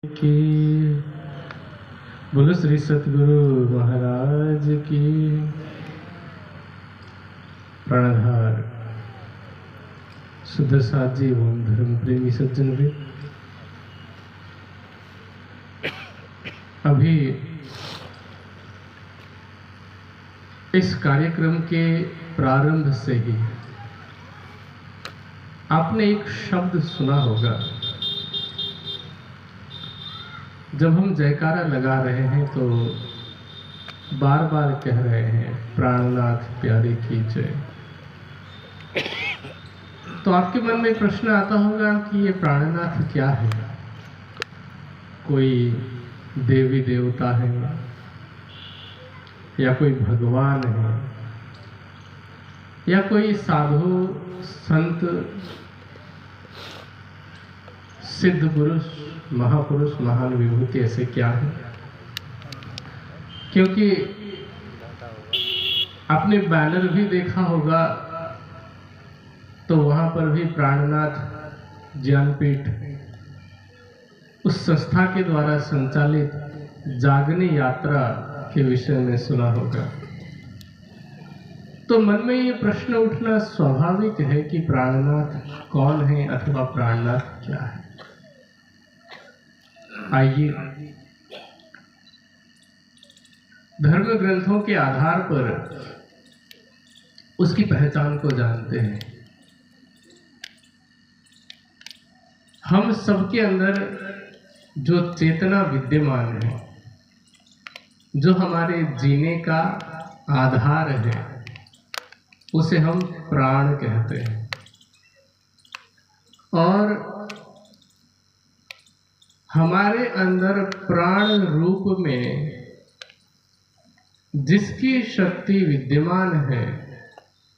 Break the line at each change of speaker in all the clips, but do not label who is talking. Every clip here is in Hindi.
की बोलो श्री सतगुरु महाराज की। प्राणधार शुद्ध साजी एवं धर्म प्रेमी सज्जन भी अभी इस कार्यक्रम के प्रारंभ से ही आपने एक शब्द सुना होगा। जब हम जयकारा लगा रहे हैं तो बार बार कह रहे हैं प्राणनाथ प्यारे की जय। तो आपके मन में प्रश्न आता होगा कि ये प्राणनाथ क्या है? कोई देवी देवता है या कोई भगवान है या कोई साधु संत सिद्ध पुरुष महापुरुष महान विभूति ऐसे क्या है? क्योंकि आपने बैनर भी देखा होगा तो वहां पर भी प्राणनाथ ज्ञानपीठ उस संस्था के द्वारा संचालित जागनी यात्रा के विषय में सुना होगा। तो मन में ये प्रश्न उठना स्वाभाविक है कि प्राणनाथ कौन है अथवा प्राणनाथ क्या है। आइए धर्म ग्रंथों के आधार पर उसकी पहचान को जानते हैं। हम सबके अंदर जो चेतना विद्यमान है, जो हमारे जीने का आधार है, उसे हम प्राण कहते हैं। और हमारे अंदर प्राण रूप में जिसकी शक्ति विद्यमान है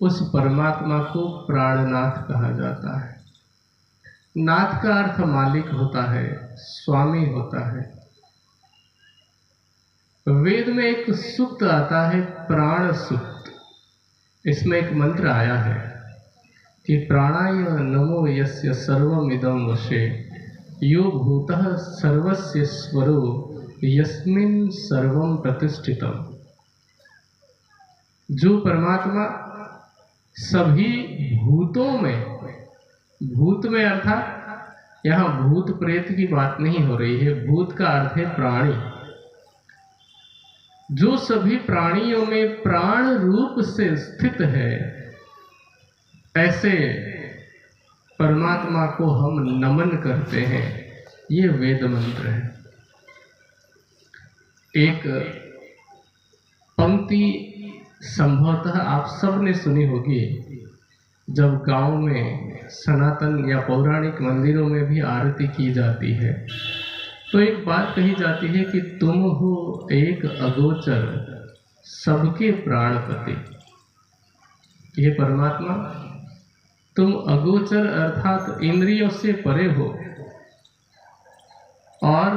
उस परमात्मा को प्राणनाथ कहा जाता है। नाथ का अर्थ मालिक होता है, स्वामी होता है। वेद में एक सूक्त आता है प्राण सूक्त। इसमें एक मंत्र आया है कि प्राणाय नमो यस्य सर्वमिदं वशे यो भूतः सर्वस्य स्वरो यस्मिन् सर्वं प्रतिष्ठितम्। जो परमात्मा सभी भूतों में, भूत में अर्थात यहाँ भूत प्रेत की बात नहीं हो रही है, भूत का अर्थ है प्राणी। जो सभी प्राणियों में प्राण रूप से स्थित है, ऐसे परमात्मा को हम नमन करते हैं। ये वेद मंत्र है। एक पंक्ति संभवतः आप सब ने सुनी होगी। जब गांव में सनातन या पौराणिक मंदिरों में भी आरती की जाती है तो एक बात कही जाती है कि तुम हो एक अगोचर सबके प्राणपति। ये परमात्मा तुम अगोचर अर्थात इंद्रियों से परे हो और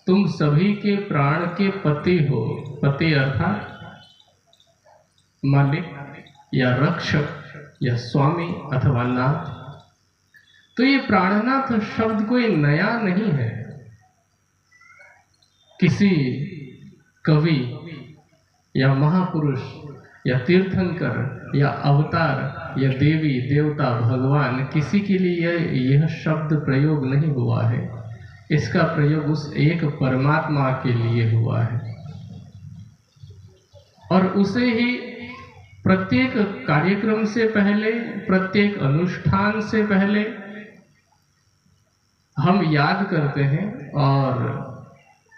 तुम सभी के प्राण के पति हो। पति अर्थात मालिक या रक्षक या स्वामी अथवा नाथ। तो ये प्राणनाथ शब्द कोई नया नहीं है। किसी कवि या महापुरुष या तीर्थंकर या अवतार या देवी देवता भगवान किसी के लिए यह शब्द प्रयोग नहीं हुआ है। इसका प्रयोग उस एक परमात्मा के लिए हुआ है। और उसे ही प्रत्येक कार्यक्रम से पहले, प्रत्येक अनुष्ठान से पहले हम याद करते हैं और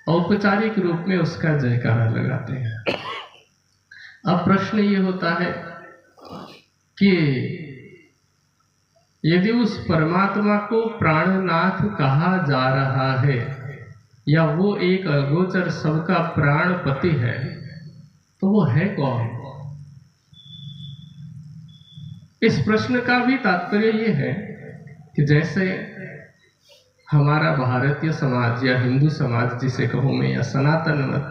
औपचारिक रूप में उसका जयकारा लगाते हैं। अब प्रश्न ये होता है कि यदि उस परमात्मा को प्राणनाथ कहा जा रहा है या वो एक अगोचर सबका प्राणपति है तो वो है कौन? इस प्रश्न का भी तात्पर्य ये है कि जैसे हमारा भारतीय समाज या हिंदू समाज जिसे कहूं मैं, या सनातन मत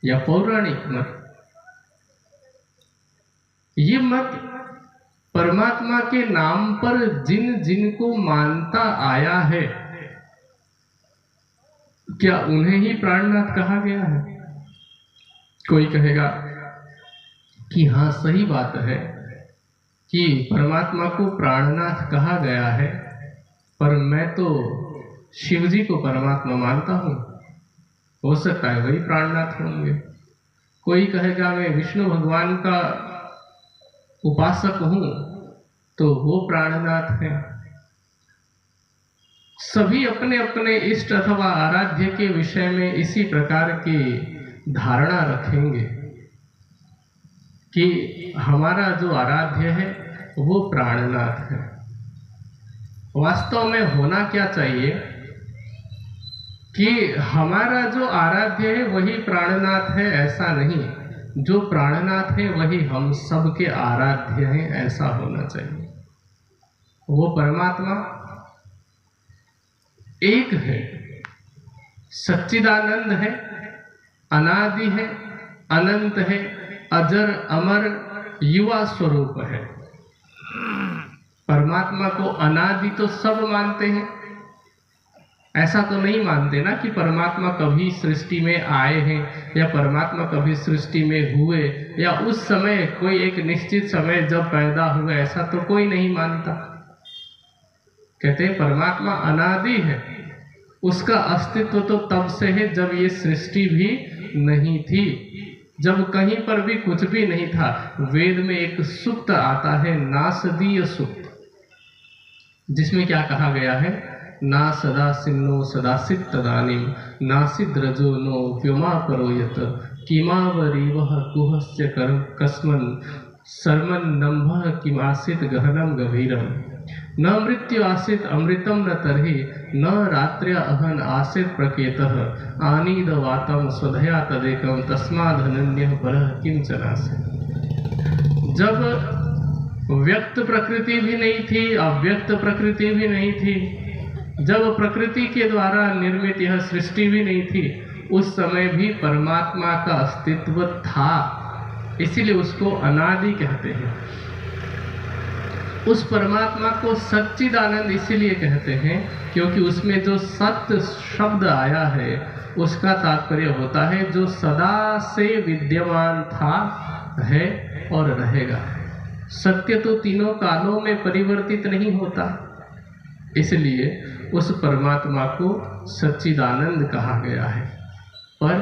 या पौराणिक मत, ये मत परमात्मा के नाम पर जिन जिन को मानता आया है क्या उन्हें ही प्राणनाथ कहा गया है? कोई कहेगा कि हाँ, सही बात है कि परमात्मा को प्राणनाथ कहा गया है, पर मैं तो शिव जी को परमात्मा मानता हूँ, हो सकता है वही प्राणनाथ होंगे। कोई कहेगा मैं विष्णु भगवान का उपासक हूँ, तो वो प्राणनाथ है। सभी अपने अपने इष्ट अथवा आराध्य के विषय में इसी प्रकार की धारणा रखेंगे कि हमारा जो आराध्य है वो प्राणनाथ है। वास्तव में होना क्या चाहिए कि हमारा जो आराध्य है वही प्राणनाथ है, ऐसा नहीं। जो प्राणनाथ है वही हम सब के आराध्य हैं, ऐसा होना चाहिए। वो परमात्मा एक है, सच्चिदानंद है, अनादि है, अनंत है, अजर अमर युवा स्वरूप है। परमात्मा को अनादि तो सब मानते हैं, ऐसा तो नहीं मानते ना कि परमात्मा कभी सृष्टि में आए हैं या परमात्मा कभी सृष्टि में हुए या उस समय कोई एक निश्चित समय जब पैदा हुए, ऐसा तो कोई नहीं मानता। कहते हैं परमात्मा अनादि है, उसका अस्तित्व तो तब से है जब ये सृष्टि भी नहीं थी, जब कहीं पर भी कुछ भी नहीं था। वेद में एक सूक्त आता है, नासदीय सूक्त, जिसमें क्या कहा गया है, ना सदा सिन्नो सदासित तदानीम नासिद रजो नो व्योमा परोयत किमावरीवह कुहस्य कर कस्मन सर्मन नम्भः किमासित गहनम गभीरम न मृत्यु आसित अमृतम न तरहि न रात्र्य अहन आसित प्रकेतः आनीद वातम स्वधया तदेकम तस्मादनन्यः परः किंचनास्य। जब व्यक्त प्रकृति भी नहीं थी, अव्यक्त प्रकृति भी नहीं थी, जब प्रकृति के द्वारा निर्मित यह सृष्टि भी नहीं थी, उस समय भी परमात्मा का अस्तित्व था, इसीलिए उसको अनादि कहते हैं। उस परमात्मा को सच्चिदानंद इसीलिए कहते हैं क्योंकि उसमें जो सत्य शब्द आया है उसका तात्पर्य होता है जो सदा से विद्यमान था, है और रहेगा। सत्य तो तीनों कालों में परिवर्तित नहीं होता, इसलिए उस परमात्मा को सच्चिदानंद कहा गया है। पर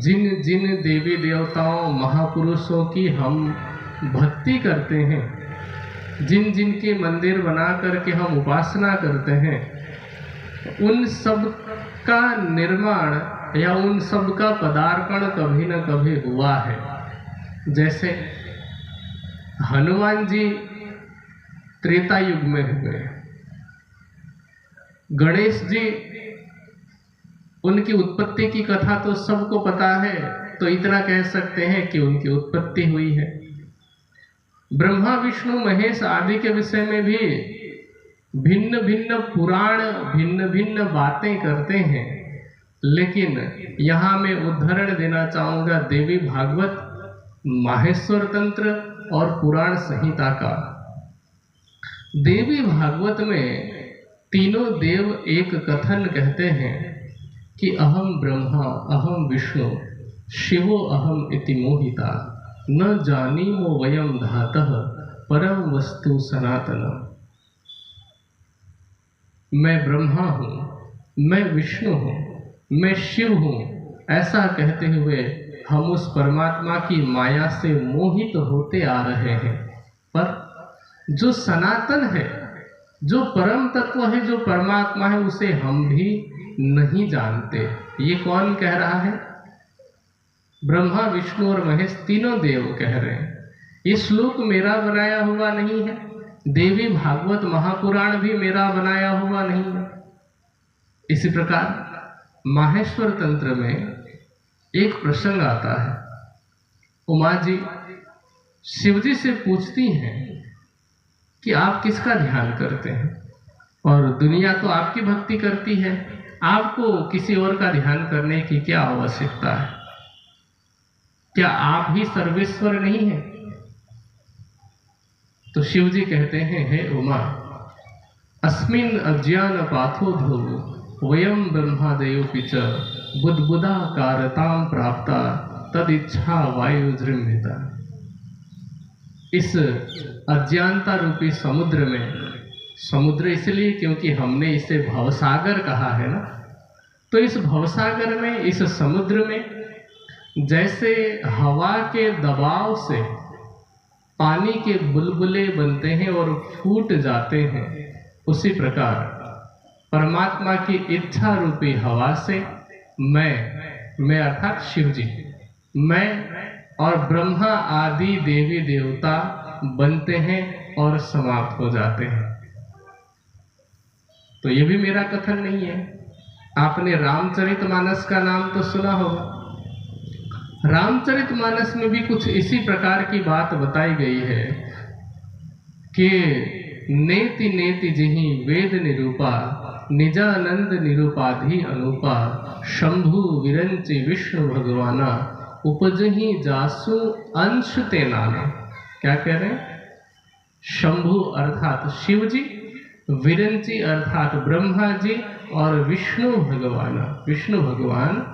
जिन जिन देवी देवताओं महापुरुषों की हम भक्ति करते हैं, जिन जिन के मंदिर बना करके हम उपासना करते हैं, उन सब का निर्माण या उन सब का पदार्पण कभी न कभी हुआ है। जैसे हनुमान जी त्रेता युग में हुए, गणेश जी उनकी उत्पत्ति की कथा तो सबको पता है, तो इतना कह सकते हैं कि उनकी उत्पत्ति हुई है। ब्रह्मा विष्णु महेश आदि के विषय में भी भिन्न भिन्न पुराण भिन्न भिन्न बातें करते हैं, लेकिन यहाँ मैं उदाहरण देना चाहूँगा देवी भागवत, माहेश्वर तंत्र और पुराण संहिता का। देवी भागवत में तीनों देव एक कथन कहते हैं कि अहम ब्रह्मा अहम विष्णु शिवो अहम इति मोहिता न जानीमो वयम धातः परम वस्तु सनातनम। मैं ब्रह्मा हूँ, मैं विष्णु हूँ, मैं शिव हूँ, ऐसा कहते हुए हम उस परमात्मा की माया से मोहित होते आ रहे हैं। पर जो सनातन है, जो परम तत्व है, जो परमात्मा है, उसे हम भी नहीं जानते। ये कौन कह रहा है? ब्रह्मा विष्णु और महेश तीनों देव कह रहे हैं। ये श्लोक मेरा बनाया हुआ नहीं है, देवी भागवत महापुराण भी मेरा बनाया हुआ नहीं है। इसी प्रकार माहेश्वर तंत्र में एक प्रसंग आता है। उमा जी शिवजी से पूछती हैं कि आप किसका ध्यान करते हैं, और दुनिया तो आपकी भक्ति करती है, आपको किसी और का ध्यान करने की क्या आवश्यकता है? क्या आप ही सर्वेश्वर नहीं हैं? तो शिव जी कहते हैं, हे उमा, अस्मिन अज्ञान पाथो ध्रुव वयम ब्रह्मादयो च बुद्बुदाकारतां प्राप्ता तदिच्छा वायुजृंभिता। इस अज्ञानता रूपी समुद्र में, समुद्र इसलिए क्योंकि हमने इसे भवसागर कहा है ना, तो इस भवसागर में, इस समुद्र में जैसे हवा के दबाव से पानी के बुलबुले बनते हैं और फूट जाते हैं, उसी प्रकार परमात्मा की इच्छा रूपी हवा से मैं अर्थात शिव जी, मैं और ब्रह्मा आदि देवी देवता बनते हैं और समाप्त हो जाते हैं। तो ये भी मेरा कथन नहीं है। आपने रामचरितमानस का नाम तो सुना होगा। रामचरितमानस में भी कुछ इसी प्रकार की बात बताई गई है कि नेति नेति जिहि वेद निरूपा निजानंद निरूपाधि अनुपा शंभु विरंचि विष्णु भगवाना उपजहि जासु अंश ते नाना। क्या कह रहे हैं? शंभु अर्थात शिव जी, विरंचि अर्थात ब्रह्मा जी और विष्णु भगवान, विष्णु भगवान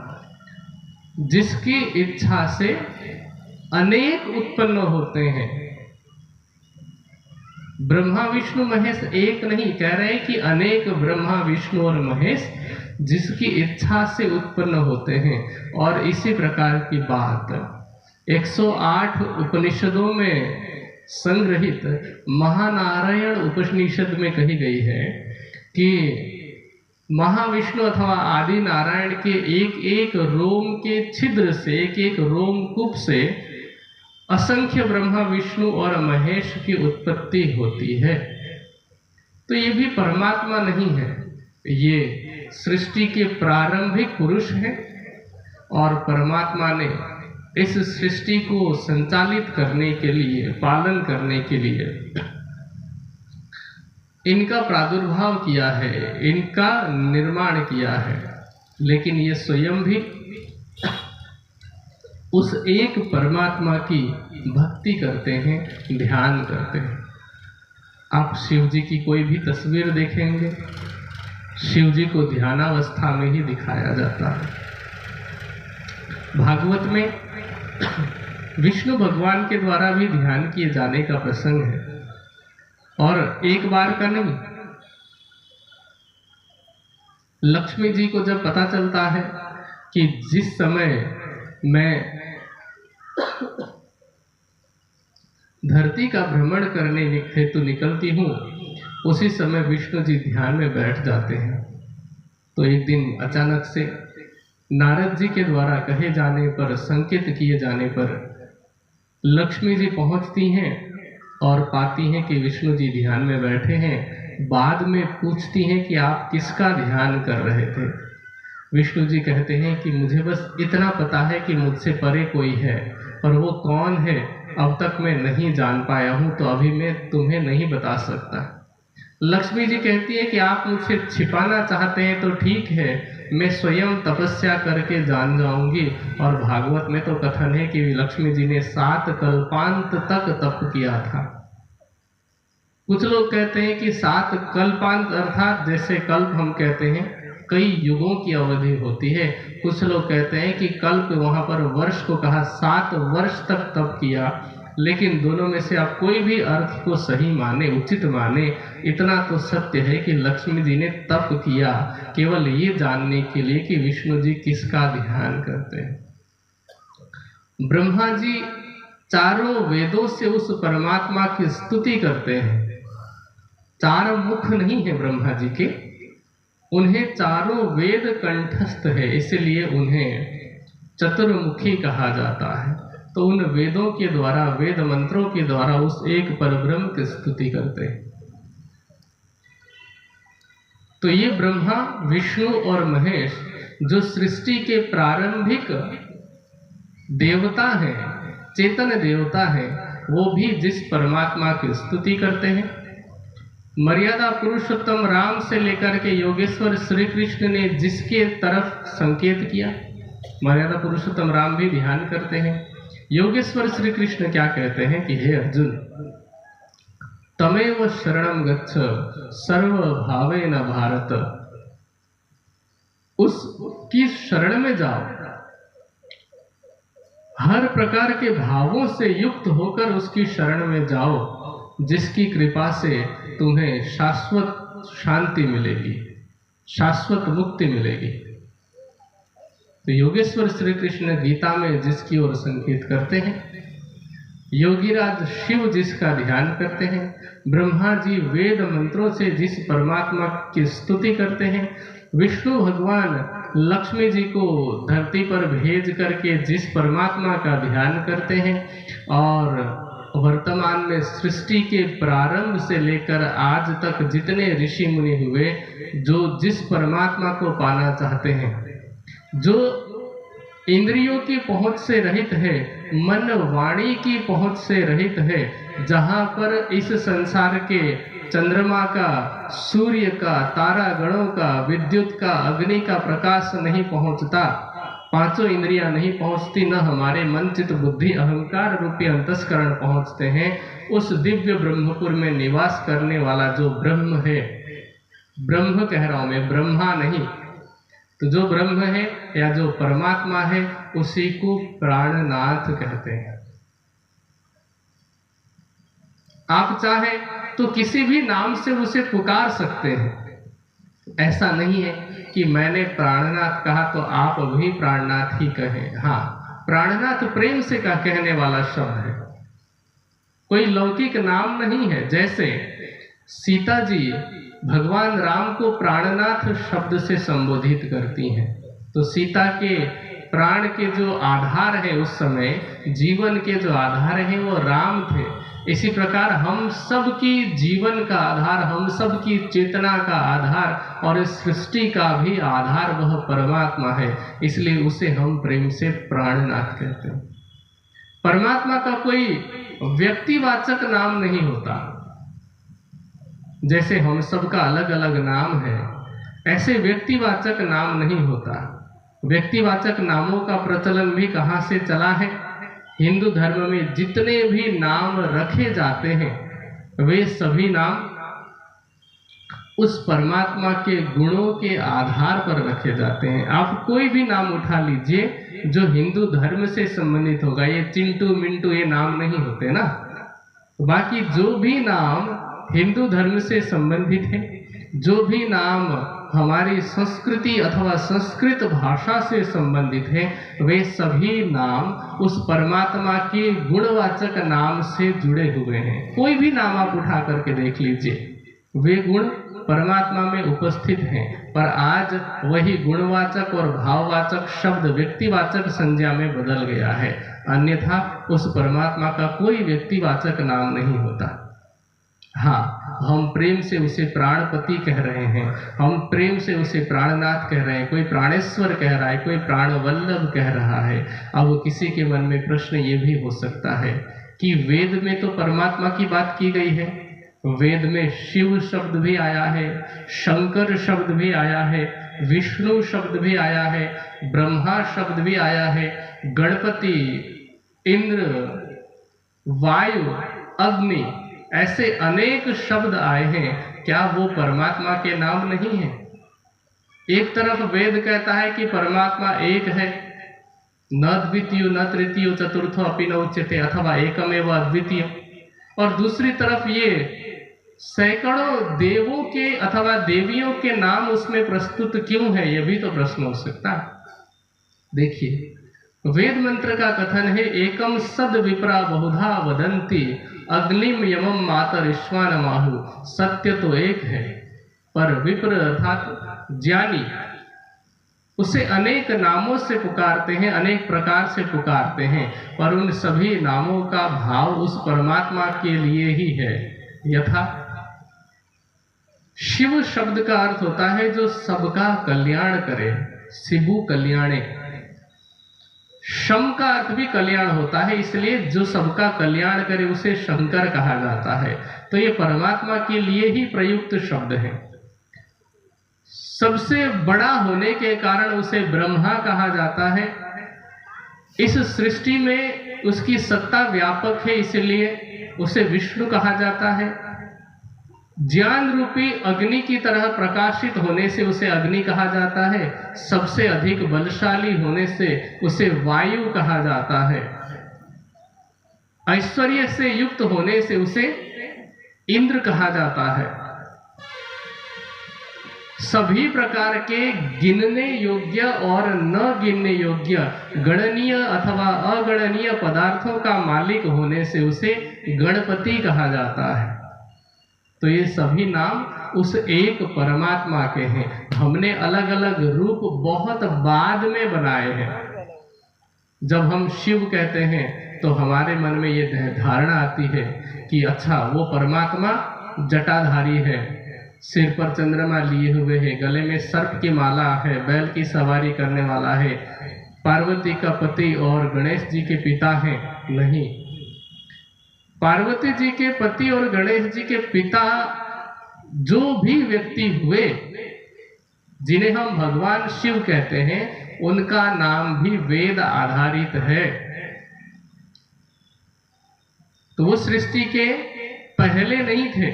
जिसकी इच्छा से अनेक उत्पन्न होते हैं। ब्रह्मा विष्णु महेश एक नहीं, कह रहे हैं कि अनेक ब्रह्मा विष्णु और महेश जिसकी इच्छा से उत्पन्न होते हैं। और इसी प्रकार की बात 108 उपनिषदों में संग्रहित महानारायण उपनिषद में कही गई है कि महाविष्णु अथवा आदि नारायण के एक एक रोम के छिद्र से, एक एक रोमकूप से असंख्य ब्रह्मा विष्णु और महेश की उत्पत्ति होती है। तो ये भी परमात्मा नहीं है, ये सृष्टि के प्रारंभिक पुरुष हैं और परमात्मा ने इस सृष्टि को संचालित करने के लिए, पालन करने के लिए इनका प्रादुर्भाव किया है, इनका निर्माण किया है। लेकिन ये स्वयं भी उस एक परमात्मा की भक्ति करते हैं, ध्यान करते हैं। आप शिव जी की कोई भी तस्वीर देखेंगे, शिव जी को ध्यानावस्था में ही दिखाया जाता है। भागवत में विष्णु भगवान के द्वारा भी ध्यान किए जाने का प्रसंग है, और एक बार का नहीं। लक्ष्मी जी को जब पता चलता है कि जिस समय मैं धरती का भ्रमण करने हेतु निकलती हूँ, उसी समय विष्णु जी ध्यान में बैठ जाते हैं। तो एक दिन अचानक से नारद जी के द्वारा कहे जाने पर, संकेत किए जाने पर लक्ष्मी जी पहुंचती हैं और पाती हैं कि विष्णु जी ध्यान में बैठे हैं। बाद में पूछती हैं कि आप किसका ध्यान कर रहे थे? विष्णु जी कहते हैं कि मुझे बस इतना पता है कि मुझसे परे कोई है, और वो कौन है अब तक मैं नहीं जान पाया हूँ, तो अभी मैं तुम्हें नहीं बता सकता। लक्ष्मी जी कहती है कि आप मुझसे छिपाना चाहते हैं तो ठीक है, मैं स्वयं तपस्या करके जान जाऊंगी। और भागवत में तो कथन है कि लक्ष्मी जी ने 7 कल्पांत तक तप किया था। कुछ लोग कहते हैं कि 7 कल्पांत अर्थात जैसे कल्प हम कहते हैं कई युगों की अवधि होती है। कुछ लोग कहते हैं कि कल्प वहां पर वर्ष को कहा, 7 वर्ष तक तप किया। लेकिन दोनों में से आप कोई भी अर्थ को सही माने, उचित माने, इतना तो सत्य है कि लक्ष्मी जी ने तप किया केवल ये जानने के लिए कि विष्णु जी किसका ध्यान करते हैं। ब्रह्मा जी चारों वेदों से उस परमात्मा की स्तुति करते हैं। 4 मुख नहीं है ब्रह्मा जी के, उन्हें चारों वेद कंठस्थ है, इसलिए उन्हें चतुर्मुखी कहा जाता है। तो उन वेदों के द्वारा, वेद मंत्रों के द्वारा उस एक परब्रह्म की स्तुति करते हैं। तो ये ब्रह्मा, विष्णु और महेश जो सृष्टि के प्रारंभिक देवता हैं, चेतन देवता हैं, वो भी जिस परमात्मा की स्तुति करते हैं। मर्यादा पुरुषोत्तम राम से लेकर के योगेश्वर श्री कृष्ण ने जिसके तरफ संकेत किया, मर्यादा पुरुषोत्तम राम भी ध्यान करते हैं। योगेश्वर श्री कृष्ण क्या कहते हैं कि हे अर्जुन, तमेव शरणं गच्छ सर्व भावेन भारत। उसकी शरण में जाओ, हर प्रकार के भावों से युक्त होकर उसकी शरण में जाओ, जिसकी कृपा से तुम्हें शाश्वत शांति मिलेगी, शाश्वत मुक्ति मिलेगी। तो योगेश्वर श्री कृष्ण गीता में जिसकी ओर संकेत करते हैं, योगीराज शिव जिसका ध्यान करते हैं, ब्रह्मा जी वेद मंत्रों से जिस परमात्मा की स्तुति करते हैं, विष्णु भगवान लक्ष्मी जी को धरती पर भेज करके जिस परमात्मा का ध्यान करते हैं, और वर्तमान में सृष्टि के प्रारंभ से लेकर आज तक जितने ऋषि मुनि हुए, जो जिस परमात्मा को पाना चाहते हैं, जो इंद्रियों की पहुंच से रहित है, मन वाणी की पहुंच से रहित है, जहां पर इस संसार के चंद्रमा का, सूर्य का, तारा गणों का, विद्युत का, अग्नि का प्रकाश नहीं पहुंचता, पांचों इंद्रियां नहीं पहुंचती, न हमारे मन चित्त बुद्धि अहंकार रूपी अंतस्करण पहुंचते हैं, उस दिव्य ब्रह्मपुर में निवास करने वाला जो ब्रह्म है, ब्रह्म कह रहा हूं मैं, ब्रह्मा नहीं, तो जो ब्रह्म है या जो परमात्मा है, उसी को प्राणनाथ कहते हैं। आप चाहे तो किसी भी नाम से उसे पुकार सकते हैं, ऐसा नहीं है कि मैंने प्राणनाथ कहा तो आप भी प्राणनाथ ही कहें। हाँ, प्राणनाथ प्रेम से का कहने वाला शब्द है, कोई लौकिक नाम नहीं है। जैसे सीता जी भगवान राम को प्राणनाथ शब्द से संबोधित करती हैं, तो सीता के प्राण के जो आधार है, उस समय जीवन के जो आधार है वो राम थे। इसी प्रकार हम सब की जीवन का आधार, हम सब की चेतना का आधार और इस सृष्टि का भी आधार वह परमात्मा है, इसलिए उसे हम प्रेम से प्राणनाथ कहते हैं। परमात्मा का कोई व्यक्तिवाचक नाम नहीं होता, जैसे हम सबका अलग अलग नाम है, ऐसे व्यक्तिवाचक नाम नहीं होता। व्यक्तिवाचक नामों का प्रचलन भी कहाँ से चला है? हिंदू धर्म में जितने भी नाम रखे जाते हैं, वे सभी नाम उस परमात्मा के गुणों के आधार पर रखे जाते हैं। आप कोई भी नाम उठा लीजिए जो हिंदू धर्म से संबंधित होगा, ये चिंटू मिंटू ये नाम नहीं होते ना। बाकी जो भी नाम हिंदू धर्म से संबंधित है, जो भी नाम हमारी संस्कृति अथवा संस्कृत भाषा से संबंधित है, वे सभी नाम उस परमात्मा के गुणवाचक नाम से जुड़े हुए हैं। कोई भी नाम आप उठा करके देख लीजिए, वे गुण परमात्मा में उपस्थित हैं, पर आज वही गुणवाचक और भाववाचक शब्द व्यक्तिवाचक संज्ञा में बदल गया है। अन्यथा उस परमात्मा का कोई व्यक्तिवाचक नाम नहीं होता। हाँ, हम प्रेम से उसे प्राणपति कह रहे हैं, हम प्रेम से उसे प्राणनाथ कह रहे हैं, कोई प्राणेश्वर कह रहा है, कोई प्राणवल्लभ कह रहा है। अब किसी के मन में प्रश्न ये भी हो सकता है कि वेद में तो परमात्मा की बात की गई है, वेद में शिव शब्द भी आया है, शंकर शब्द भी आया है, विष्णु शब्द भी आया है, ब्रह्मा शब्द भी आया है, गणपति, इंद्र, वायु, अग्नि, ऐसे अनेक शब्द आए हैं। क्या वो परमात्मा के नाम नहीं है? एक तरफ वेद कहता है कि परमात्मा एक है, न द्वितीय न तृतीय चतुर्थो अपि न उच्यते, अथवा एकमेव अद्वितीय, और दूसरी तरफ ये सैकड़ों देवों के अथवा देवियों के नाम उसमें प्रस्तुत क्यों है? यह भी तो प्रश्न हो सकता है। देखिए, वेद मंत्र का कथन है, एकम सद विप्रा बहुधा वदंती अग्निम यमम मातरिश्वान माहु। सत्य तो एक है, पर विप्र अर्थात ज्ञानी उसे अनेक नामों से पुकारते हैं, अनेक प्रकार से पुकारते हैं, पर उन सभी नामों का भाव उस परमात्मा के लिए ही है। यथा शिव शब्द का अर्थ होता है जो सबका कल्याण करे, शिवु कल्याणे। शम का अर्थ भी कल्याण होता है, इसलिए जो सबका कल्याण करे उसे शंकर कहा जाता है। तो ये परमात्मा के लिए ही प्रयुक्त शब्द है। सबसे बड़ा होने के कारण उसे ब्रह्मा कहा जाता है। इस सृष्टि में उसकी सत्ता व्यापक है, इसलिए उसे विष्णु कहा जाता है। ज्ञान रूपी अग्नि की तरह प्रकाशित होने से उसे अग्नि कहा जाता है। सबसे अधिक बलशाली होने से उसे वायु कहा जाता है। ऐश्वर्य से युक्त होने से उसे इंद्र कहा जाता है। सभी प्रकार के गिनने योग्य और न गिनने योग्य गणनीय अथवा अगणनीय पदार्थों का मालिक होने से उसे गणपति कहा जाता है। तो ये सभी नाम उस एक परमात्मा के हैं। हमने अलग अलग रूप बहुत बाद में बनाए हैं। जब हम शिव कहते हैं तो हमारे मन में ये धारणा आती है कि अच्छा वो परमात्मा जटाधारी है, सिर पर चंद्रमा लिए हुए है, गले में सर्प की माला है, बैल की सवारी करने वाला है, पार्वती का पति और गणेश जी के पिता हैं। नहीं, पार्वती जी के पति और गणेश जी के पिता जो भी व्यक्ति हुए जिन्हें हम भगवान शिव कहते हैं, उनका नाम भी वेद आधारित है। तो वो सृष्टि के पहले नहीं थे।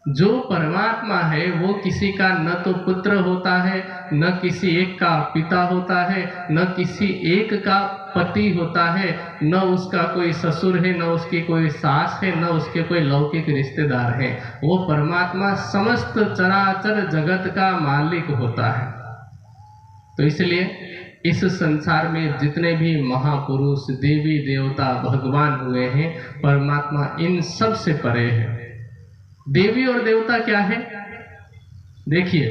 जो परमात्मा है वो किसी का न तो पुत्र होता है, न किसी एक का पिता होता है, न किसी एक का पति होता है, न उसका कोई ससुर है, न उसकी कोई सास है, न उसके कोई लौकिक रिश्तेदार है। वो परमात्मा समस्त चराचर जगत का मालिक होता है। तो इसलिए इस संसार में जितने भी महापुरुष, देवी देवता, भगवान हुए हैं, परमात्मा इन सब से परे है। देवी और देवता क्या है? देखिए,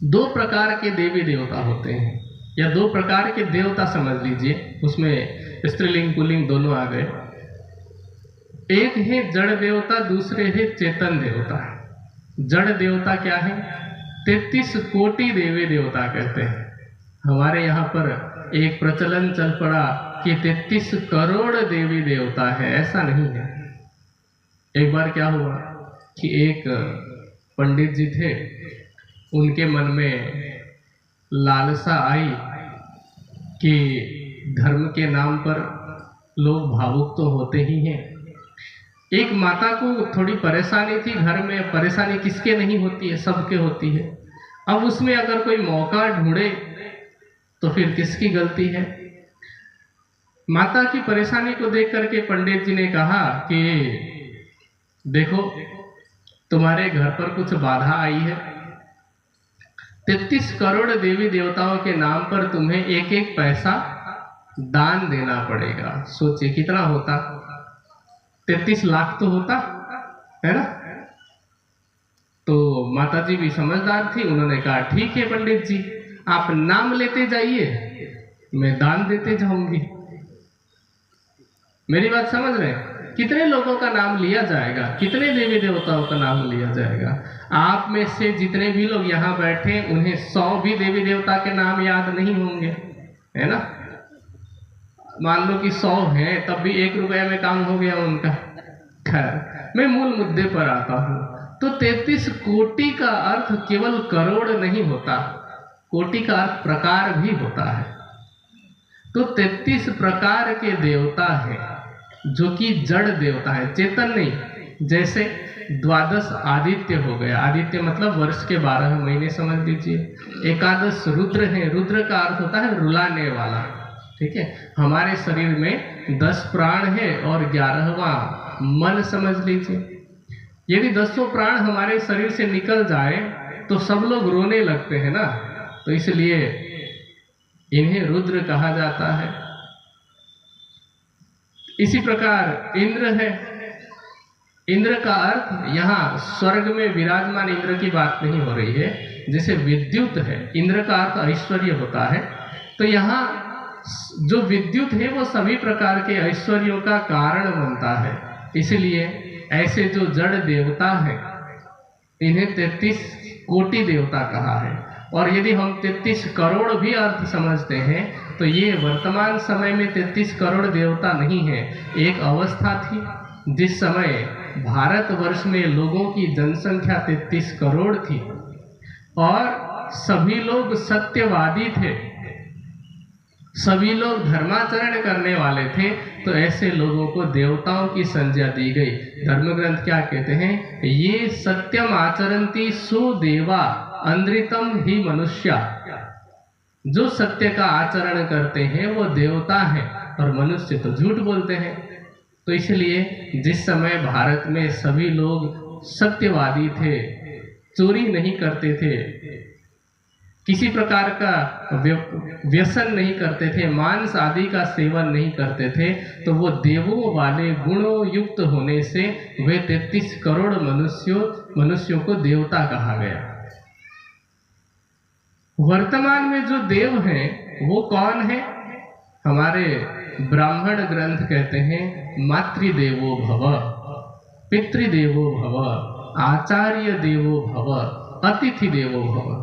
दो प्रकार के देवी देवता होते हैं, या दो प्रकार के देवता समझ लीजिए, उसमें स्त्रीलिंग पुल्लिंग दोनों आ गए। एक है जड़ देवता, दूसरे है चेतन देवता। जड़ देवता क्या है? 33 कोटि देवी देवता कहते हैं। हमारे यहाँ पर एक प्रचलन चल पड़ा कि 33 करोड़ देवी देवता है। ऐसा नहीं है। एक बार क्या हुआ कि एक पंडित जी थे, उनके मन में लालसा आई कि धर्म के नाम पर लोग भावुक तो होते ही हैं। एक माता को थोड़ी परेशानी थी घर में। परेशानी किसके नहीं होती है? सबके होती है। अब उसमें अगर कोई मौका ढूंढे तो फिर किसकी गलती है? माता की परेशानी को देख करके पंडित जी ने कहा कि देखो, तुम्हारे घर पर कुछ बाधा आई है। 33 करोड़ देवी देवताओं के नाम पर तुम्हें एक एक पैसा दान देना पड़ेगा। सोचिए कितना होता? 33 लाख तो होता है ना। तो माता जी भी समझदार थी, उन्होंने कहा ठीक है पंडित जी, आप नाम लेते जाइए, मैं दान देते जाऊंगी। मेरी बात समझ रहे हैं? कितने लोगों का नाम लिया जाएगा? कितने देवी देवताओं का नाम लिया जाएगा? आप में से जितने भी लोग यहाँ बैठे, उन्हें 100 भी देवी देवता के नाम याद नहीं होंगे, है ना। मान लो कि 100 हैं, तब भी 1 रुपये में काम हो गया उनका। खैर, मैं मूल मुद्दे पर आता हूँ। तो 33 कोटि का अर्थ केवल करोड़ नहीं होता, कोटि का अर्थ प्रकार भी होता है। तो 33 प्रकार के देवता हैं जो कि जड़ देवता है, चेतन नहीं। जैसे 12 आदित्य हो गया। आदित्य मतलब वर्ष के 12 महीने समझ लीजिए। 11 रुद्र है। रुद्र का अर्थ होता है रुलाने वाला। ठीक है। हमारे शरीर में 10 प्राण है और 11वां मन समझ लीजिए। यदि 10 प्राण हमारे शरीर से निकल जाए तो सब लोग रोने लगते हैं ना। तो इसलिए इन्हें रुद्र कहा जाता है। इसी प्रकार इंद्र है। इंद्र का अर्थ यहाँ स्वर्ग में विराजमान इंद्र की बात नहीं हो रही है। जैसे विद्युत है, इंद्र का अर्थ ऐश्वर्य होता है। तो यहाँ जो विद्युत है वो सभी प्रकार के ऐश्वर्यों का कारण बनता है। इसलिए ऐसे जो जड़ देवता है, इन्हें 33 कोटि देवता कहा है। और यदि हम 33 करोड़ भी अर्थ समझते हैं तो ये वर्तमान समय में 33 करोड़ देवता नहीं है। एक अवस्था थी जिस समय भारतवर्ष में लोगों की जनसंख्या 33 करोड़ थी और सभी लोग सत्यवादी थे। सभी लोग धर्माचरण करने वाले थे, तो ऐसे लोगों को देवताओं की संज्ञा दी गई। धर्म ग्रंथ क्या कहते हैं? ये सत्यम आचरन्ति सुदेवा अंद्रितम ही मनुष्या। जो सत्य का आचरण करते हैं वो देवता हैं, और मनुष्य तो झूठ बोलते हैं। तो इसलिए जिस समय भारत में सभी लोग सत्यवादी थे, चोरी नहीं करते थे, किसी प्रकार का व्यसन नहीं करते थे, मांस आदि का सेवन नहीं करते थे, तो वो देवों वाले गुणों युक्त होने से वे 33 करोड़ मनुष्यों को देवता कहा गया। वर्तमान में जो देव हैं वो कौन है? हमारे ब्राह्मण ग्रंथ कहते हैं मातृदेवो भव, पितृदेवो भव, आचार्य देवो भव, अतिथि देवो भव।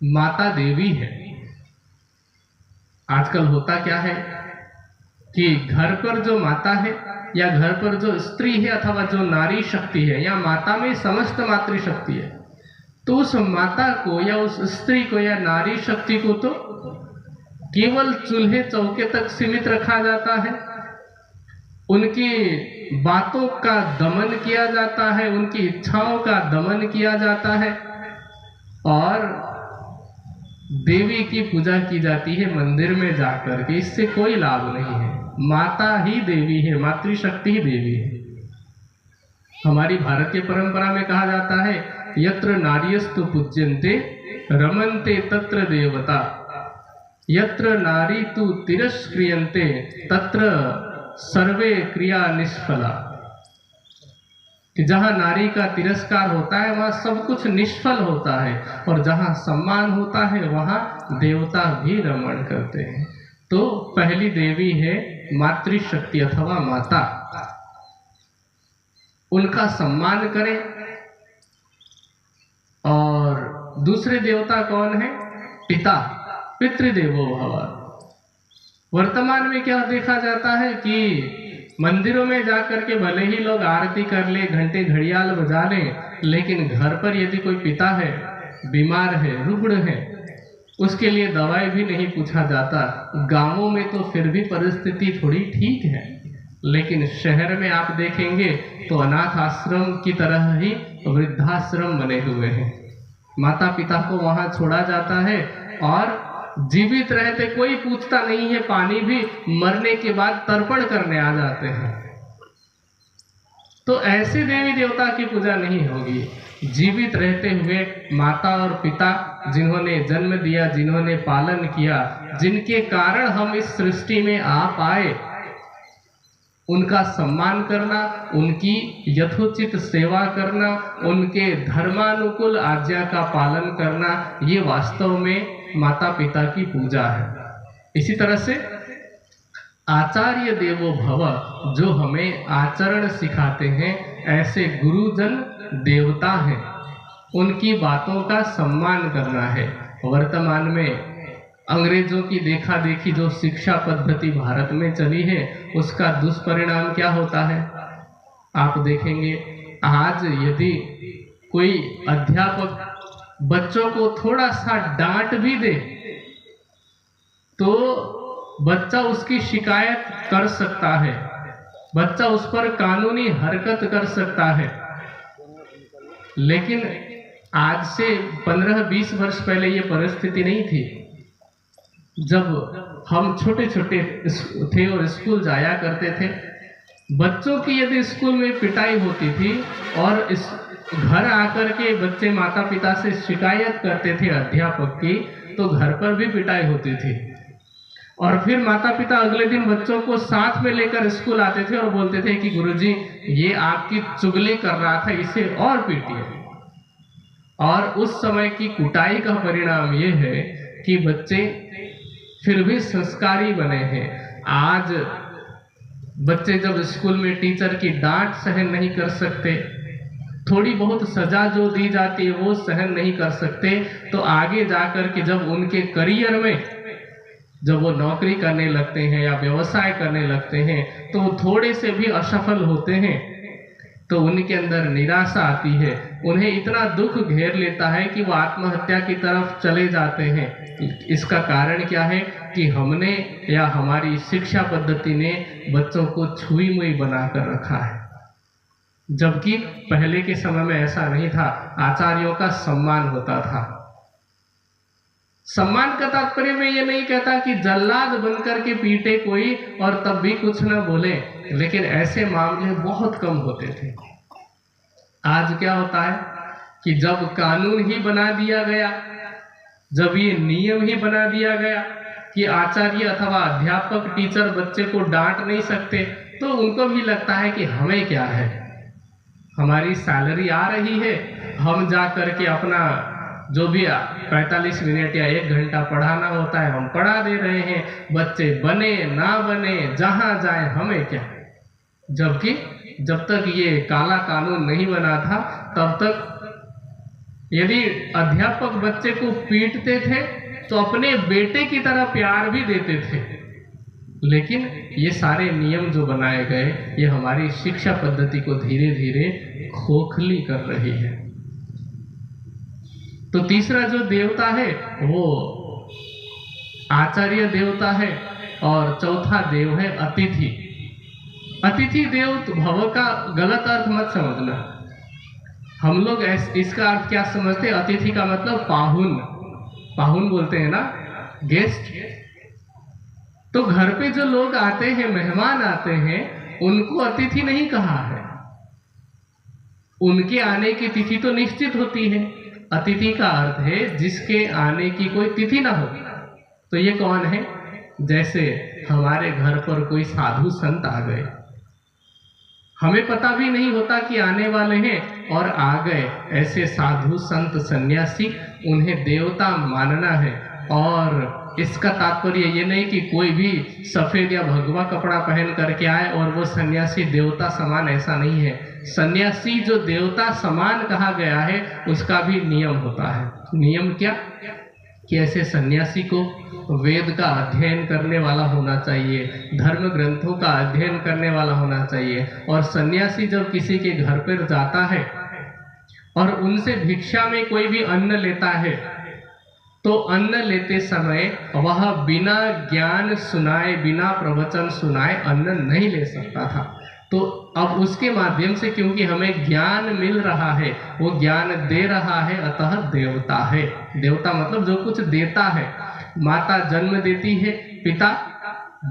माता देवी है। आजकल होता क्या है कि घर पर जो माता है या घर पर जो स्त्री है अथवा जो नारी शक्ति है या माता में समस्त मातृशक्ति है, तो उस माता को या उस स्त्री को या नारी शक्ति को तो केवल चूल्हे चौके तक सीमित रखा जाता है, उनकी बातों का दमन किया जाता है, उनकी इच्छाओं का दमन किया जाता है, और देवी की पूजा की जाती है मंदिर में जाकर के। इससे कोई लाभ नहीं है। माता ही देवी है, मातृशक्ति ही देवी है। हमारी भारतीय परंपरा में कहा जाता है यत्र नार्यस्तु पूज्यन्ते रमन्ते तत्र देवता, यत्र नारी तु तिरस्क्रियन्ते तत्र सर्वे क्रिया निष्फला। कि जहाँ नारी का तिरस्कार होता है वहाँ सब कुछ निष्फल होता है, और जहाँ सम्मान होता है वहाँ देवता भी रमण करते हैं। तो पहली देवी है मातृशक्ति अथवा माता, उनका सम्मान करें। और दूसरे देवता कौन है? पिता, पितृदेवो भव। वर्तमान में क्या देखा जाता है कि मंदिरों में जाकर के भले ही लोग आरती कर ले, घंटे घड़ियाल बजा लें, लेकिन घर पर यदि कोई पिता है, बीमार है, रुग्ण है, उसके लिए दवाई भी नहीं पूछा जाता। गांवों में तो फिर भी परिस्थिति थोड़ी ठीक है, लेकिन शहर में आप देखेंगे तो अनाथ आश्रम की तरह ही वृद्धाश्रम बने हुए हैं। माता पिता को वहां छोड़ा जाता है और जीवित रहते कोई पूछता नहीं है, पानी भी मरने के बाद तर्पण करने आ जाते हैं। तो ऐसे देवी देवता की पूजा नहीं होगी। जीवित रहते हुए माता और पिता जिन्होंने जन्म दिया, जिन्होंने पालन किया, जिनके कारण हम इस सृष्टि में आ पाए, उनका सम्मान करना, उनकी यथोचित सेवा करना, उनके धर्मानुकूल आज्ञा का पालन करना, ये वास्तव में माता पिता की पूजा है। इसी तरह से आचार्य देवो भव, जो हमें आचरण सिखाते हैं, ऐसे गुरुजन देवता हैं, उनकी बातों का सम्मान करना है। वर्तमान में अंग्रेजों की देखा देखी जो शिक्षा पद्धति भारत में चली है, उसका दुष्परिणाम क्या होता है आप देखेंगे। आज यदि कोई अध्यापक बच्चों को थोड़ा सा डांट भी दे तो बच्चा उसकी शिकायत कर सकता है, बच्चा उस पर कानूनी हरकत कर सकता है। लेकिन आज से 15-20 वर्ष पहले ये परिस्थिति नहीं थी। जब हम छोटे छोटे थे और स्कूल जाया करते थे, बच्चों की यदि स्कूल में पिटाई होती थी और इस घर आकर के बच्चे माता पिता से शिकायत करते थे अध्यापक की, तो घर पर भी पिटाई होती थी। और फिर माता पिता अगले दिन बच्चों को साथ में लेकर स्कूल आते थे और बोलते थे कि गुरुजी ये आपकी चुगली कर रहा था, इसे और पीटिए। और उस समय की कुटाई का परिणाम ये है कि बच्चे फिर भी संस्कारी बने हैं। आज बच्चे जब स्कूल में टीचर की डांट सहन नहीं कर सकते, थोड़ी बहुत सजा जो दी जाती है वो सहन नहीं कर सकते, तो आगे जाकर के जब उनके करियर में जब वो नौकरी करने लगते हैं या व्यवसाय करने लगते हैं, तो वो थोड़े से भी असफल होते हैं तो उनके अंदर निराशा आती है, उन्हें इतना दुख घेर लेता है कि वो आत्महत्या की तरफ चले जाते हैं। इसका कारण क्या है कि हमने या हमारी शिक्षा पद्धति ने बच्चों को छुई मुई बनाकर रखा है, जबकि पहले के समय में ऐसा नहीं था। आचार्यों का सम्मान होता था। सम्मान का तात्पर्य मैं ये नहीं कहता कि जल्लाद बनकर के पीटे कोई और तब भी कुछ न बोले, लेकिन ऐसे मामले बहुत कम होते थे। आज क्या होता है कि जब कानून ही बना दिया गया, जब ये नियम ही बना दिया गया कि आचार्य अथवा अध्यापक टीचर बच्चे को डांट नहीं सकते, तो उनको भी लगता है कि हमें क्या है, हमारी सैलरी आ रही है, हम जा करके अपना जो भी 45 मिनट या 1 घंटा पढ़ाना होता है हम पढ़ा दे रहे हैं, बच्चे बने ना बने जहां जाए हमें क्या। जबकि जब तक ये काला कानून नहीं बना था तब तक यदि अध्यापक बच्चे को पीटते थे तो अपने बेटे की तरह प्यार भी देते थे। लेकिन ये सारे नियम जो बनाए गए ये हमारी शिक्षा पद्धति को धीरे धीरे खोखली कर रही है। तो तीसरा जो देवता है वो आचार्य देवता है और चौथा देव है अतिथि। अतिथि देव भव का गलत अर्थ मत समझना। हम लोग इसका अर्थ क्या समझते हैं? अतिथि का मतलब पाहुन, पाहुन बोलते हैं ना, गेस्ट। तो घर पे जो लोग आते हैं, मेहमान आते हैं, उनको अतिथि नहीं कहा है। उनके आने की तिथि तो निश्चित होती है। अतिथि का अर्थ है जिसके आने की कोई तिथि ना हो। तो ये कौन है? जैसे हमारे घर पर कोई साधु संत आ गए, हमें पता भी नहीं होता कि आने वाले हैं और आ गए। ऐसे साधु संत सन्यासी, उन्हें देवता मानना है। और इसका तात्पर्य ये नहीं कि कोई भी सफेद या भगवा कपड़ा पहन करके आए और वो सन्यासी देवता समान, ऐसा नहीं है। सन्यासी जो देवता समान कहा गया है उसका भी नियम होता है। नियम क्या? कि ऐसे सन्यासी को वेद का अध्ययन करने वाला होना चाहिए, धर्म ग्रंथों का अध्ययन करने वाला होना चाहिए। और सन्यासी जब किसी के घर पर जाता है और उनसे भिक्षा में कोई भी अन्न लेता है तो अन्न लेते समय वह बिना ज्ञान सुनाए, बिना प्रवचन सुनाए अन्न नहीं ले सकता था। तो अब उसके माध्यम से क्योंकि हमें ज्ञान मिल रहा है, वो ज्ञान दे रहा है, अतः देवता है। देवता मतलब जो कुछ देता है। माता जन्म देती है, पिता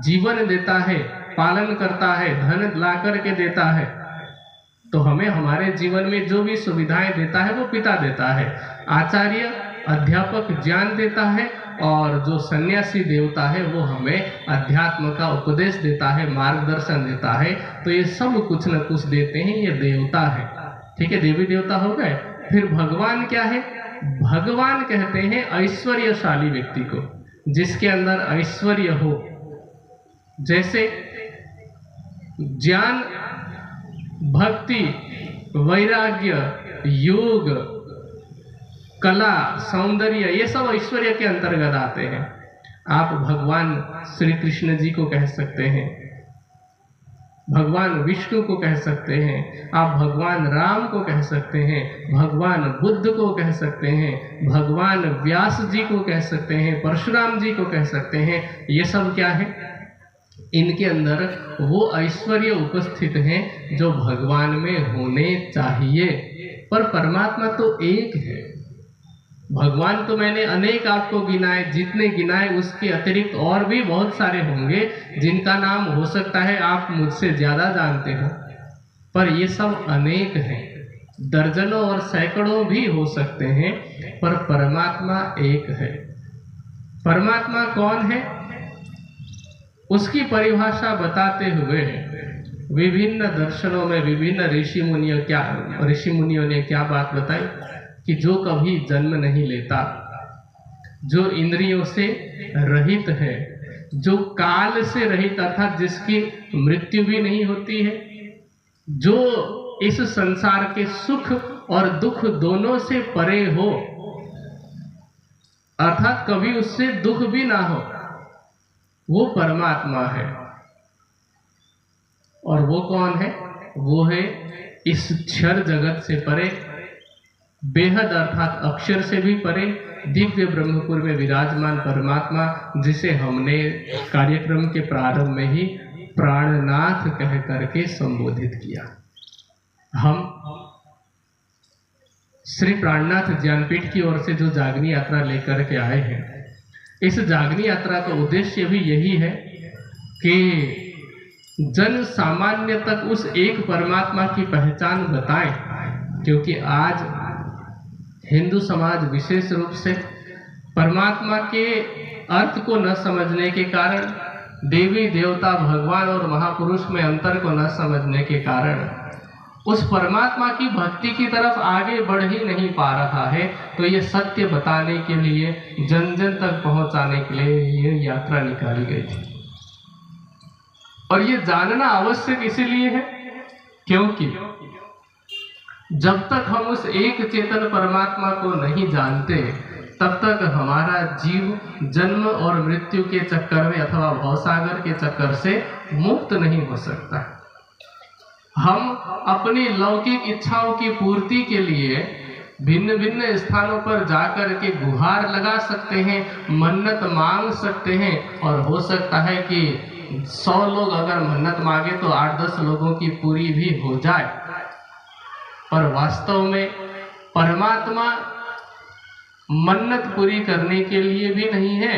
जीवन देता है, पालन करता है, धन ला करके देता है। तो हमें हमारे जीवन में जो भी सुविधाएं देता है वो पिता देता है। आचार्य अध्यापक ज्ञान देता है और जो सन्यासी देवता है वो हमें अध्यात्म का उपदेश देता है, मार्गदर्शन देता है। तो ये सब कुछ न कुछ देते हैं, ये देवता है। ठीक है, देवी देवता हो गए। फिर भगवान क्या है? भगवान कहते हैं ऐश्वर्यशाली व्यक्ति को, जिसके अंदर ऐश्वर्य हो। जैसे ज्ञान, भक्ति, वैराग्य, योग, कला, सौंदर्य, ये सब ऐश्वर्य के अंतर्गत आते हैं। आप भगवान श्री कृष्ण जी को कह सकते हैं, भगवान विष्णु को कह सकते हैं, आप भगवान राम को कह सकते हैं, भगवान बुद्ध को कह सकते हैं, भगवान व्यास जी को कह सकते हैं, परशुराम जी को कह सकते हैं। ये सब क्या है? इनके अंदर वो ऐश्वर्य उपस्थित हैं जो भगवान में होने चाहिए। पर परमात्मा तो एक है। भगवान तो मैंने अनेक आपको गिनाए, जितने गिनाए उसके अतिरिक्त और भी बहुत सारे होंगे जिनका नाम हो सकता है आप मुझसे ज्यादा जानते हो, पर ये सब अनेक हैं। दर्जनों और सैकड़ों भी हो सकते हैं, पर परमात्मा एक है। परमात्मा कौन है? उसकी परिभाषा बताते हुए विभिन्न दर्शनों में विभिन्न ऋषि मुनियों ने क्या बात बताई कि जो कभी जन्म नहीं लेता, जो इंद्रियों से रहित है, जो काल से रहित अर्थात जिसकी मृत्यु भी नहीं होती है, जो इस संसार के सुख और दुख दोनों से परे हो, अर्थात कभी उससे दुख भी ना हो, वो परमात्मा है। और वो कौन है? वो है इस क्षर जगत से परे, बेहद अर्थात अक्षर से भी परे, दिव्य ब्रह्मपुर में विराजमान परमात्मा, जिसे हमने कार्यक्रम के प्रारंभ में ही प्राणनाथ कह करके संबोधित किया। हम श्री प्राणनाथ ज्ञानपीठ की ओर से जो जागनी यात्रा लेकर के आए हैं, इस जागनी यात्रा का उद्देश्य भी यही है कि जन सामान्य तक उस एक परमात्मा की पहचान बताएं, क्योंकि आज हिंदू समाज विशेष रूप से परमात्मा के अर्थ को न समझने के कारण, देवी देवता भगवान और महापुरुष में अंतर को न समझने के कारण उस परमात्मा की भक्ति की तरफ आगे बढ़ ही नहीं पा रहा है। तो ये सत्य बताने के लिए, जन जन तक पहुंचाने के लिए ये यात्रा निकाली गई थी। और ये जानना आवश्यक इसीलिए है क्योंकि जब तक हम उस एक चेतन परमात्मा को नहीं जानते, तब तक हमारा जीव जन्म और मृत्यु के चक्कर में अथवा भवसागर के चक्कर से मुक्त नहीं हो सकता। हम अपनी लौकिक इच्छाओं की पूर्ति के लिए भिन्न भिन्न स्थानों पर जाकर के गुहार लगा सकते हैं, मन्नत मांग सकते हैं, और हो सकता है कि 100 लोग अगर मन्नत मांगे तो 8-10 लोगों की पूरी भी हो जाए। पर वास्तव में परमात्मा मन्नत पूरी करने के लिए भी नहीं है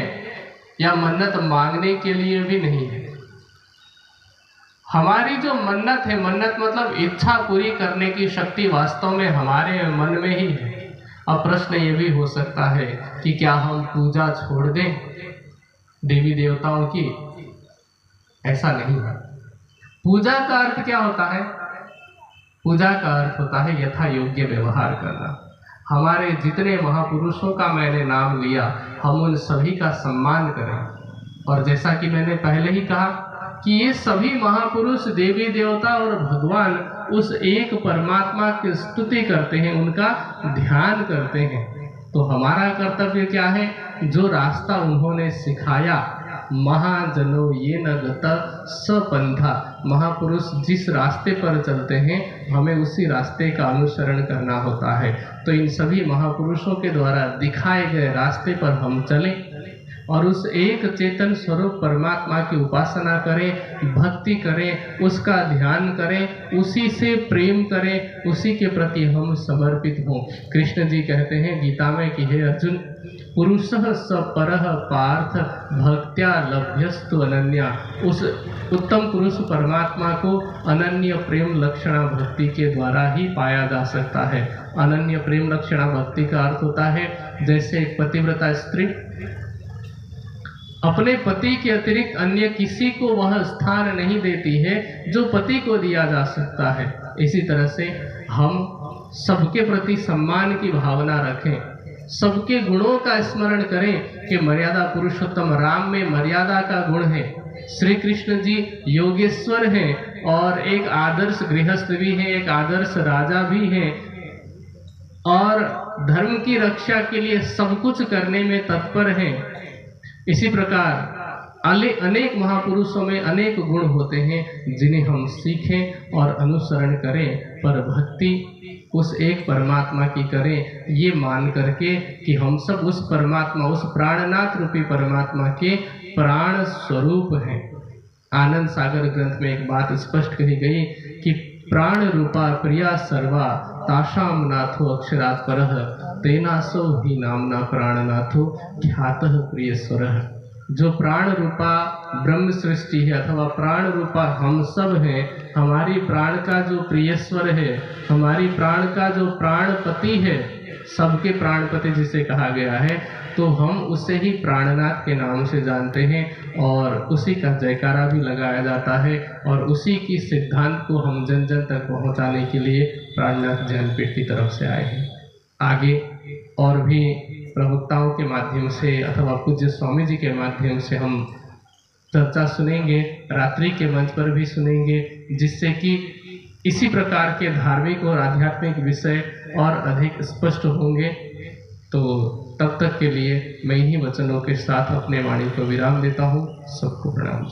या मन्नत मांगने के लिए भी नहीं है। हमारी जो मन्नत है, मन्नत मतलब इच्छा पूरी करने की शक्ति वास्तव में हमारे मन में ही है। अब प्रश्न ये भी हो सकता है कि क्या हम पूजा छोड़ दें देवी देवताओं की? ऐसा नहीं है। पूजा का अर्थ क्या होता है? पूजा का अर्थ होता है यथा योग्य व्यवहार करना। हमारे जितने महापुरुषों का मैंने नाम लिया, हम उन सभी का सम्मान करें। और जैसा कि मैंने पहले ही कहा कि ये सभी महापुरुष देवी देवता और भगवान उस एक परमात्मा की स्तुति करते हैं, उनका ध्यान करते हैं। तो हमारा कर्तव्य क्या है? जो रास्ता उन्होंने सिखाया, महाजनो ये न गत सपंथा, महापुरुष जिस रास्ते पर चलते हैं हमें उसी रास्ते का अनुसरण करना होता है। तो इन सभी महापुरुषों के द्वारा दिखाए गए रास्ते पर हम चलें और उस एक चेतन स्वरूप परमात्मा की उपासना करें, भक्ति करें, उसका ध्यान करें, उसी से प्रेम करें, उसी के प्रति हम समर्पित हों। कृष्ण जी कहते हैं गीता में कि हे अर्जुन, पुरुषः स परः पार्थ भक्त्या लभ्यस्तु अनन्या। उस उत्तम पुरुष परमात्मा को अनन्य प्रेम लक्षणा भक्ति के द्वारा ही पाया जा सकता है। अनन्य प्रेम लक्षणा भक्ति का अर्थ होता है जैसे एक पतिव्रता स्त्री अपने पति के अतिरिक्त अन्य किसी को वह स्थान नहीं देती है जो पति को दिया जा सकता है। इसी तरह से हम सबके प्रति सम्मान की भावना रखें, सबके गुणों का स्मरण करें कि मर्यादा पुरुषोत्तम राम में मर्यादा का गुण है। श्री कृष्ण जी योगेश्वर हैं और एक आदर्श गृहस्थ भी हैं, एक आदर्श राजा भी हैं और धर्म की रक्षा के लिए सब कुछ करने में तत्पर हैं। इसी प्रकार अनेक महापुरुषों में अनेक गुण होते हैं जिन्हें हम सीखें और अनुसरण करें, पर भक्ति उस एक परमात्मा की करें, ये मान करके कि हम सब उस परमात्मा, उस प्राणनाथ रूपी परमात्मा के प्राण स्वरूप हैं। आनंद सागर ग्रंथ में एक बात स्पष्ट कही गई कि प्राण रूपा प्रिया सर्वा ताशाम नाथो अक्षरात् परः तेनासो ही नामना प्राणनाथो ख्यातः प्रियस्वरः। जो प्राण रूपा ब्रह्म सृष्टि है अथवा प्राण रूपा हम सब हैं, हमारी प्राण का जो प्रियस्वर है, हमारी प्राण का जो प्राणपति है, सबके प्राणपति जिसे कहा गया है, तो हम उसे ही प्राणनाथ के नाम से जानते हैं और उसी का जयकारा भी लगाया जाता है और उसी की सिद्धांत को हम जन जन तक पहुंचाने के लिए प्राणनाथ ज्ञानपीठ की तरफ से आए हैं। आगे और भी प्रवक्ताओं के माध्यम से अथवा पूज्य स्वामी जी के माध्यम से हम चर्चा सुनेंगे, रात्रि के मंच पर भी सुनेंगे, जिससे कि इसी प्रकार के धार्मिक और आध्यात्मिक विषय और अधिक स्पष्ट होंगे। तो तब तक के लिए मैं इन्हीं वचनों के साथ अपने वाणी को विराम देता हूँ। सबको प्रणाम।